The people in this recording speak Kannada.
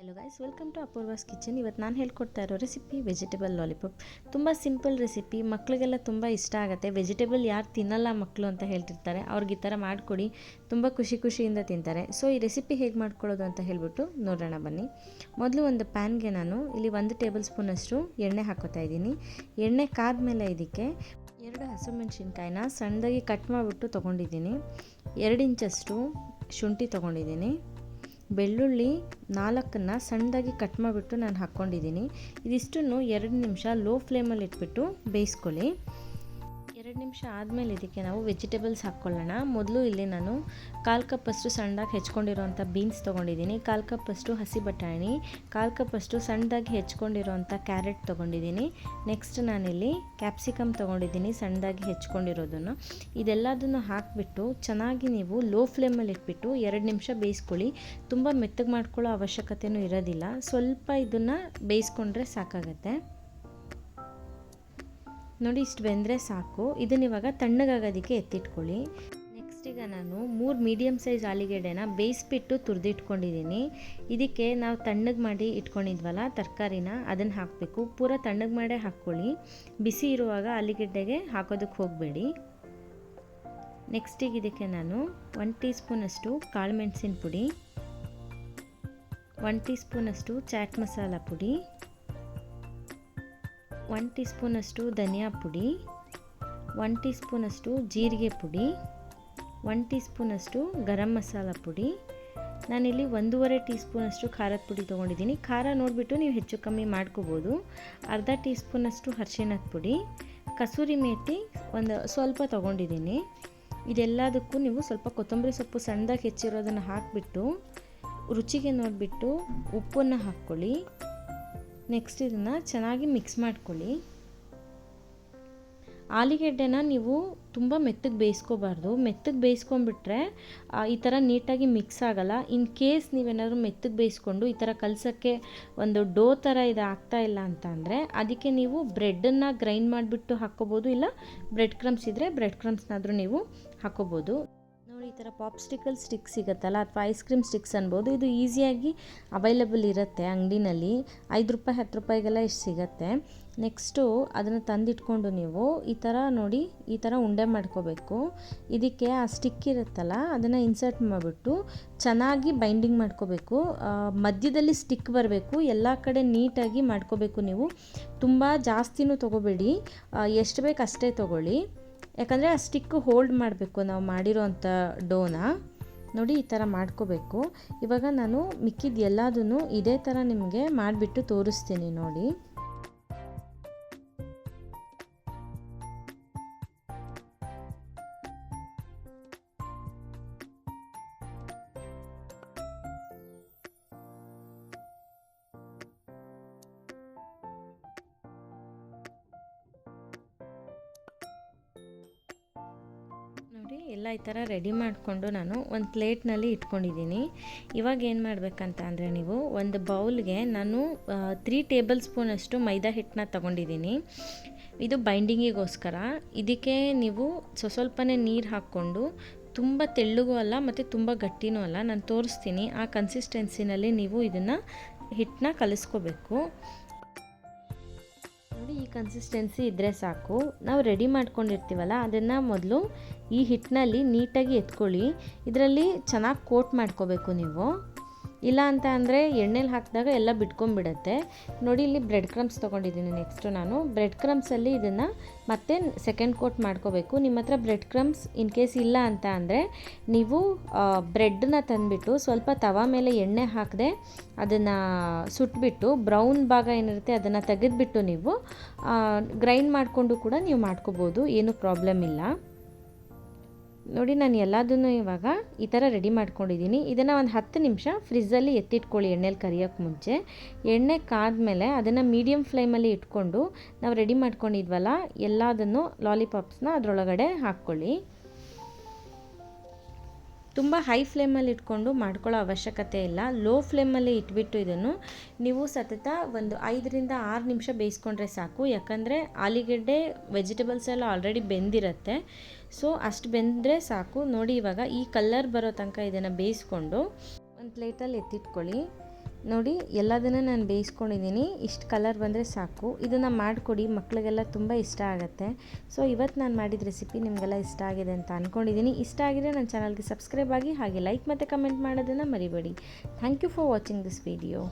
Hello guys, welcome to Apoorva's kitchen. ಇವತ್ತು ನಾನು ಹೇಳ್ಕೊಡ್ತಾ ಇರೋ ರೆಸಿಪಿ ವೆಜಿಟೇಬಲ್ ಲಾಲಿಪಾಪ್. ತುಂಬ ಸಿಂಪಲ್ ರೆಸಿಪಿ, ಮಕ್ಕಳಿಗೆಲ್ಲ ತುಂಬ ಇಷ್ಟ ಆಗುತ್ತೆ. ವೆಜಿಟೇಬಲ್ ಯಾರು ತಿನ್ನಲ್ಲ ಮಕ್ಕಳು ಅಂತ ಹೇಳ್ತಿರ್ತಾರೆ, ಅವ್ರಿಗೆ ಈ ಥರ ಮಾಡಿಕೊಡಿ, ತುಂಬ ಖುಷಿಯಿಂದ ತಿಂತಾರೆ. ಸೊ ಈ ರೆಸಿಪಿ ಹೇಗೆ ಮಾಡ್ಕೊಳ್ಳೋದು ಅಂತ ಹೇಳ್ಬಿಟ್ಟು ನೋಡೋಣ ಬನ್ನಿ. ಮೊದಲು ಒಂದು ಪ್ಯಾನ್ಗೆ ನಾನು ಇಲ್ಲಿ 1 ಟೇಬಲ್ ಸ್ಪೂನಷ್ಟು ಎಣ್ಣೆ ಹಾಕೋತಾ ಇದ್ದೀನಿ. ಎಣ್ಣೆ ಕಾದ್ಮೇಲೆ ಇದಕ್ಕೆ 2 ಹಸಿಮೆಣಸಿನ್ಕಾಯಿನ ಸಣ್ಣದಾಗಿ ಕಟ್ ಮಾಡಿಬಿಟ್ಟು ತೊಗೊಂಡಿದ್ದೀನಿ. 2 ಇಂಚಷ್ಟು ಶುಂಠಿ ತೊಗೊಂಡಿದ್ದೀನಿ. ಬೆಳ್ಳುಳ್ಳಿ 4 ಸಣ್ಣದಾಗಿ ಕಟ್ ಮಾಡಿಬಿಟ್ಟು ನಾನು ಹಾಕ್ಕೊಂಡಿದ್ದೀನಿ. ಇದಿಷ್ಟನ್ನು 2 ನಿಮಿಷ ಲೋ ಫ್ಲೇಮಲ್ಲಿ ಇಟ್ಬಿಟ್ಟು ಬೇಯಿಸ್ಕೊಳ್ಳಿ. 2 ನಿಮಿಷ ಆದಮೇಲೆ ಇದಕ್ಕೆ ನಾವು ವೆಜಿಟೇಬಲ್ಸ್ ಹಾಕ್ಕೊಳ್ಳೋಣ. ಮೊದಲು ಇಲ್ಲಿ ನಾನು 1/4 ಕಪ್ಪಷ್ಟು ಸಣ್ಣದಾಗಿ ಹೆಚ್ಕೊಂಡಿರೋಂಥ ಬೀನ್ಸ್ ತೊಗೊಂಡಿದ್ದೀನಿ, 1/4 ಕಪ್ಪಷ್ಟು ಹಸಿ ಬಟಾಣಿ, 1/4 ಕಪ್ಪಷ್ಟು ಸಣ್ಣದಾಗಿ ಹೆಚ್ಕೊಂಡಿರೋಂಥ ಕ್ಯಾರೆಟ್ ತೊಗೊಂಡಿದ್ದೀನಿ. ನೆಕ್ಸ್ಟ್ ನಾನಿಲ್ಲಿ ಕ್ಯಾಪ್ಸಿಕಮ್ ತೊಗೊಂಡಿದ್ದೀನಿ, ಸಣ್ಣದಾಗಿ ಹೆಚ್ಕೊಂಡಿರೋದನ್ನು. ಇದೆಲ್ಲದನ್ನು ಹಾಕಿಬಿಟ್ಟು ಚೆನ್ನಾಗಿ ನೀವು ಲೋ ಫ್ಲೇಮಲ್ಲಿ ಇಟ್ಬಿಟ್ಟು 2 ನಿಮಿಷ ಬೇಯಿಸ್ಕೊಳ್ಳಿ. ತುಂಬ ಮೆತ್ತಗೆ ಮಾಡ್ಕೊಳ್ಳೋ ಅವಶ್ಯಕತೆಯೂ ಇರೋದಿಲ್ಲ, ಸ್ವಲ್ಪ ಇದನ್ನು ಬೇಯಿಸ್ಕೊಂಡ್ರೆ ಸಾಕಾಗತ್ತೆ. ನೋಡಿ, ಇಷ್ಟು ಬೆಂದರೆ ಸಾಕು. ಇದನ್ನ ಇವಾಗ ತಣ್ಣಗಾಗೋದಕ್ಕೆ ಎತ್ತಿಟ್ಕೊಳ್ಳಿ. ನೆಕ್ಸ್ಟ್ ಈಗ ನಾನು 3 ಮೀಡಿಯಮ್ ಸೈಜ್ ಆಲೂಗೆಡ್ಡೆನ ಬೇಯಿಸ್ಬಿಟ್ಟು ತುರಿದಿಟ್ಕೊಂಡಿದ್ದೀನಿ. ಇದಕ್ಕೆ ನಾವು ತಣ್ಣಗೆ ಮಾಡಿ ಇಟ್ಕೊಂಡಿದ್ವಲ್ಲ ತರಕಾರಿನ, ಅದನ್ನು ಹಾಕಬೇಕು. ಪೂರ ತಣ್ಣಗೆ ಮಾಡೇ ಹಾಕ್ಕೊಳ್ಳಿ, ಬಿಸಿ ಇರುವಾಗ ಆಲೂಗೆಡ್ಡೆಗೆ ಹಾಕೋದಕ್ಕೆ ಹೋಗಬೇಡಿ. ನೆಕ್ಸ್ಟಿಗೆ ಇದಕ್ಕೆ ನಾನು 1 ಟೀ ಸ್ಪೂನಷ್ಟು ಕಾಳು ಮೆಣಸಿನ ಪುಡಿ, 1 ಟೀ ಸ್ಪೂನಷ್ಟು ಚಾಟ್ ಮಸಾಲ ಪುಡಿ, 1 ಟೀ ಸ್ಪೂನಷ್ಟು ಧನಿಯಾ ಪುಡಿ, 1 ಟೀ ಸ್ಪೂನಷ್ಟು ಜೀರಿಗೆ ಪುಡಿ, 1 ಟೀ ಸ್ಪೂನಷ್ಟು ಗರಂ ಮಸಾಲ ಪುಡಿ. ನಾನಿಲ್ಲಿ 1.5 ಟೀ ಸ್ಪೂನಷ್ಟು ಖಾರದ ಪುಡಿ ತೊಗೊಂಡಿದ್ದೀನಿ. ಖಾರ ನೋಡಿಬಿಟ್ಟು ನೀವು ಹೆಚ್ಚು ಕಮ್ಮಿ ಮಾಡ್ಕೋಬೋದು. ಅರ್ಧ ಟೀ ಸ್ಪೂನಷ್ಟು ಅರಿಶಿಣದ ಪುಡಿ, ಕಸೂರಿ ಮೇಥಿ ಒಂದು ಸ್ವಲ್ಪ ತೊಗೊಂಡಿದ್ದೀನಿ. ಇದೆಲ್ಲದಕ್ಕೂ ನೀವು ಸ್ವಲ್ಪ ಕೊತ್ತಂಬರಿ ಸೊಪ್ಪು ಸಣ್ಣದಾಗಿ ಹೆಚ್ಚಿರೋದನ್ನು ಹಾಕಿಬಿಟ್ಟು ರುಚಿಗೆ ನೋಡಿಬಿಟ್ಟು ಉಪ್ಪನ್ನು ಹಾಕ್ಕೊಳ್ಳಿ. ನೆಕ್ಸ್ಟ್ ಇದನ್ನು ಚೆನ್ನಾಗಿ ಮಿಕ್ಸ್ ಮಾಡ್ಕೊಳ್ಳಿ. ಆಲೂಗೆಡ್ಡೆನ ನೀವು ತುಂಬ ಮೆತ್ತಗೆ ಬೇಯಿಸ್ಕೋಬಾರ್ದು. ಮೆತ್ತಗೆ ಬೇಯಿಸ್ಕೊಂಡ್ಬಿಟ್ರೆ ಈ ಥರ ನೀಟಾಗಿ ಮಿಕ್ಸ್ ಆಗೋಲ್ಲ. ಇನ್ ಕೇಸ್ ನೀವೇನಾದರೂ ಮೆತ್ತಗೆ ಬೇಯಿಸ್ಕೊಂಡು ಈ ಥರ ಕಲಸೋಕ್ಕೆ ಒಂದು ಡೋ ಥರ ಇದು ಆಗ್ತಾ ಇಲ್ಲ ಅಂತ ಅಂದರೆ ಅದಕ್ಕೆ ನೀವು ಬ್ರೆಡ್ಡನ್ನು ಗ್ರೈಂಡ್ ಮಾಡಿಬಿಟ್ಟು ಹಾಕ್ಕೋಬೋದು, ಇಲ್ಲ ಬ್ರೆಡ್ ಕ್ರಮ್ಸ್ ಇದ್ದರೆ ಬ್ರೆಡ್ ಕ್ರಮ್ಸ್ನಾದರೂ ನೀವು ಹಾಕ್ಕೋಬೋದು. ನೋಡಿ, ಈ ಥರ ಪಾಪ್ಸ್ಟಿಕಲ್ ಸ್ಟಿಕ್ ಸಿಗುತ್ತಲ್ಲ, ಅಥವಾ ಐಸ್ ಕ್ರೀಮ್ ಸ್ಟಿಕ್ಸ್ ಅನ್ಬೋದು. ಇದು ಈಸಿಯಾಗಿ ಅವೈಲಬಲ್ ಇರುತ್ತೆ ಅಂಗಡಿನಲ್ಲಿ. 5 ರೂಪಾಯಿ 10 ರೂಪಾಯಿಗೆಲ್ಲ ಇಷ್ಟು ಸಿಗುತ್ತೆ. ನೆಕ್ಸ್ಟು ಅದನ್ನು ತಂದಿಟ್ಕೊಂಡು ನೀವು ಈ ಥರ ನೋಡಿ, ಈ ಥರ ಉಂಡೆ ಮಾಡ್ಕೋಬೇಕು. ಇದಕ್ಕೆ ಆ ಸ್ಟಿಕ್ ಇರುತ್ತಲ್ಲ ಅದನ್ನು ಇನ್ಸರ್ಟ್ ಮಾಡಿಬಿಟ್ಟು ಚೆನ್ನಾಗಿ ಬೈಂಡಿಂಗ್ ಮಾಡ್ಕೋಬೇಕು. ಮಧ್ಯದಲ್ಲಿ ಸ್ಟಿಕ್ ಬರಬೇಕು, ಎಲ್ಲ ಕಡೆ ನೀಟಾಗಿ ಮಾಡ್ಕೋಬೇಕು. ನೀವು ತುಂಬ ಜಾಸ್ತಿನೂ ತೊಗೋಬೇಡಿ, ಎಷ್ಟು ಬೇಕು ಅಷ್ಟೇ ತೊಗೊಳ್ಳಿ. ಯಾಕಂದರೆ ಆ ಸ್ಟಿಕ್ಕು ಹೋಲ್ಡ್ ಮಾಡಬೇಕು ನಾವು ಮಾಡಿರೋ ಅಂಥ ಡೋನ. ನೋಡಿ, ಈ ಥರ ಮಾಡ್ಕೋಬೇಕು. ಇವಾಗ ನಾನು ಮಿಕ್ಕಿದ ಎಲ್ಲದನ್ನು ಇದೇ ಥರ ನಿಮಗೆ ಮಾಡಿಬಿಟ್ಟು ತೋರಿಸ್ತೀನಿ ನೋಡಿ. ನೋಡಿ, ಎಲ್ಲ ಈ ಥರ ರೆಡಿ ಮಾಡಿಕೊಂಡು ನಾನು ಒಂದು ಪ್ಲೇಟ್ನಲ್ಲಿ ಇಟ್ಕೊಂಡಿದ್ದೀನಿ. ಇವಾಗ ಏನು ಮಾಡಬೇಕಂತ ಅಂದರೆ, ನೀವು ಒಂದು ಬೌಲ್ಗೆ ನಾನು 3 ಟೇಬಲ್ ಸ್ಪೂನಷ್ಟು ಮೈದಾ ಹಿಟ್ಟನ್ನ ತಗೊಂಡಿದ್ದೀನಿ. ಇದು ಬೈಂಡಿಂಗಿಗೋಸ್ಕರ. ಇದಕ್ಕೆ ನೀವು ಸ್ವಲ್ಪನೇ ನೀರು ಹಾಕ್ಕೊಂಡು, ತುಂಬ ತೆಳ್ಳಗೂ ಅಲ್ಲ ಮತ್ತು ತುಂಬ ಗಟ್ಟಿನೂ ಅಲ್ಲ, ನಾನು ತೋರಿಸ್ತೀನಿ ಆ ಕನ್ಸಿಸ್ಟೆನ್ಸಿನಲ್ಲಿ ನೀವು ಇದನ್ನು ಹಿಟ್ಟನ್ನ ಕಲಿಸ್ಕೋಬೇಕು. ನೋಡಿ, ಈ ಕನ್ಸಿಸ್ಟೆನ್ಸಿ ಇದ್ದರೆ ಸಾಕು. ನಾವು ರೆಡಿ ಮಾಡ್ಕೊಂಡಿರ್ತೀವಲ್ಲ ಅದನ್ನು ಮೊದಲು ಈ ಹಿಟ್ಟಿನಲ್ಲಿ ನೀಟಾಗಿ ಎತ್ಕೊಳ್ಳಿ. ಇದರಲ್ಲಿ ಚೆನ್ನಾಗಿ ಕೋಟ್ ಮಾಡ್ಕೋಬೇಕು ನೀವು, ಇಲ್ಲ ಅಂತ ಅಂದರೆ ಎಣ್ಣೆಲಿ ಹಾಕಿದಾಗ ಎಲ್ಲ ಬಿಟ್ಕೊಂಡ್ಬಿಡತ್ತೆ. ನೋಡಿ, ಇಲ್ಲಿ ಬ್ರೆಡ್ ಕ್ರಮ್ಸ್ ತೊಗೊಂಡಿದ್ದೀನಿ. ನೆಕ್ಸ್ಟು ನಾನು ಬ್ರೆಡ್ ಕ್ರಮ್ಸಲ್ಲಿ ಇದನ್ನು ಮತ್ತೆ ಸೆಕೆಂಡ್ ಕೋಟ್ ಮಾಡ್ಕೋಬೇಕು. ನಿಮ್ಮ ಹತ್ರ ಬ್ರೆಡ್ ಕ್ರಮ್ಸ್ ಇನ್ ಕೇಸ್ ಇಲ್ಲ ಅಂತ ಅಂದರೆ ನೀವು ಬ್ರೆಡ್ನ ತಂದುಬಿಟ್ಟು ಸ್ವಲ್ಪ ತವಾ ಮೇಲೆ ಎಣ್ಣೆ ಹಾಕದೆ ಅದನ್ನು ಸುಟ್ಬಿಟ್ಟು ಬ್ರೌನ್ ಭಾಗ ಏನಿರುತ್ತೆ ಅದನ್ನು ತೆಗೆದುಬಿಟ್ಟು ನೀವು ಗ್ರೈಂಡ್ ಮಾಡಿಕೊಂಡು ಕೂಡ ನೀವು ಮಾಡ್ಕೋಬೋದು, ಏನೂ ಪ್ರಾಬ್ಲಮ್ ಇಲ್ಲ. ನೋಡಿ, ನಾನು ಎಲ್ಲದನ್ನು ಇವಾಗ ಈ ಥರ ರೆಡಿ ಮಾಡ್ಕೊಂಡಿದ್ದೀನಿ. ಇದನ್ನು ಒಂದು 10 ನಿಮಿಷ ಫ್ರಿಜ್ಜಲ್ಲಿ ಎತ್ತಿಟ್ಕೊಳ್ಳಿ ಎಣ್ಣೆಲಿ ಕರಿಯೋಕ್ಕೆ ಮುಂಚೆ. ಎಣ್ಣೆ ಕಾದ್ಮೇಲೆ ಅದನ್ನು ಮೀಡಿಯಮ್ ಫ್ಲೇಮಲ್ಲಿ ಇಟ್ಕೊಂಡು ನಾವು ರೆಡಿ ಮಾಡ್ಕೊಂಡಿದ್ವಲ್ಲ ಎಲ್ಲದನ್ನು ಲಾಲಿಪಾಪ್ಸ್ನ ಅದರೊಳಗಡೆ ಹಾಕ್ಕೊಳ್ಳಿ. ತುಂಬ ಹೈ ಫ್ಲೇಮಲ್ಲಿ ಇಟ್ಕೊಂಡು ಮಾಡ್ಕೊಳ್ಳೋ ಅವಶ್ಯಕತೆ ಇಲ್ಲ. ಲೋ ಫ್ಲೇಮಲ್ಲಿ ಇಟ್ಬಿಟ್ಟು ಇದನ್ನು ನೀವು ಸತತ ಒಂದು 5-6 ನಿಮಿಷ ಬೇಯಿಸ್ಕೊಂಡ್ರೆ ಸಾಕು. ಯಾಕಂದರೆ ಆಲೂಗೆಡ್ಡೆ ವೆಜಿಟೇಬಲ್ಸ್ ಎಲ್ಲ ಆಲ್ರೆಡಿ ಬೆಂದಿರುತ್ತೆ. ಸೊ ಅಷ್ಟು ಬೆಂದರೆ ಸಾಕು. ನೋಡಿ, ಇವಾಗ ಈ ಕಲರ್ ಬರೋ ತನಕ ಇದನ್ನು ಬೇಯಿಸ್ಕೊಂಡು ಒಂದು ಪ್ಲೇಟಲ್ಲಿ ಎತ್ತಿಟ್ಕೊಳ್ಳಿ. ನೋಡಿ ಎಲ್ಲದನ್ನು ನಾನು ಬೇಯಿಸ್ಕೊಂಡಿದ್ದೀನಿ. ಇಷ್ಟು ಕಲರ್ ಬಂದರೆ ಸಾಕು. ಇದನ್ನು ಮಾಡಿಕೊಡಿ, ಮಕ್ಕಳಿಗೆಲ್ಲ ತುಂಬ ಇಷ್ಟ ಆಗುತ್ತೆ. ಸೊ ಇವತ್ತು ನಾನು ಮಾಡಿದ ರೆಸಿಪಿ ನಿಮಗೆಲ್ಲ ಇಷ್ಟ ಆಗಿದೆ ಅಂತ ಅಂದ್ಕೊಂಡಿದ್ದೀನಿ. ಇಷ್ಟ ಆಗಿದ್ರೆ ನನ್ನ ಚಾನಲ್ಗೆ ಸಬ್ಸ್ಕ್ರೈಬ್ ಆಗಿ, ಹಾಗೆ ಲೈಕ್ ಮತ್ತು ಕಮೆಂಟ್ ಮಾಡೋದನ್ನು ಮರಿಬೇಡಿ. Thank you for watching this video.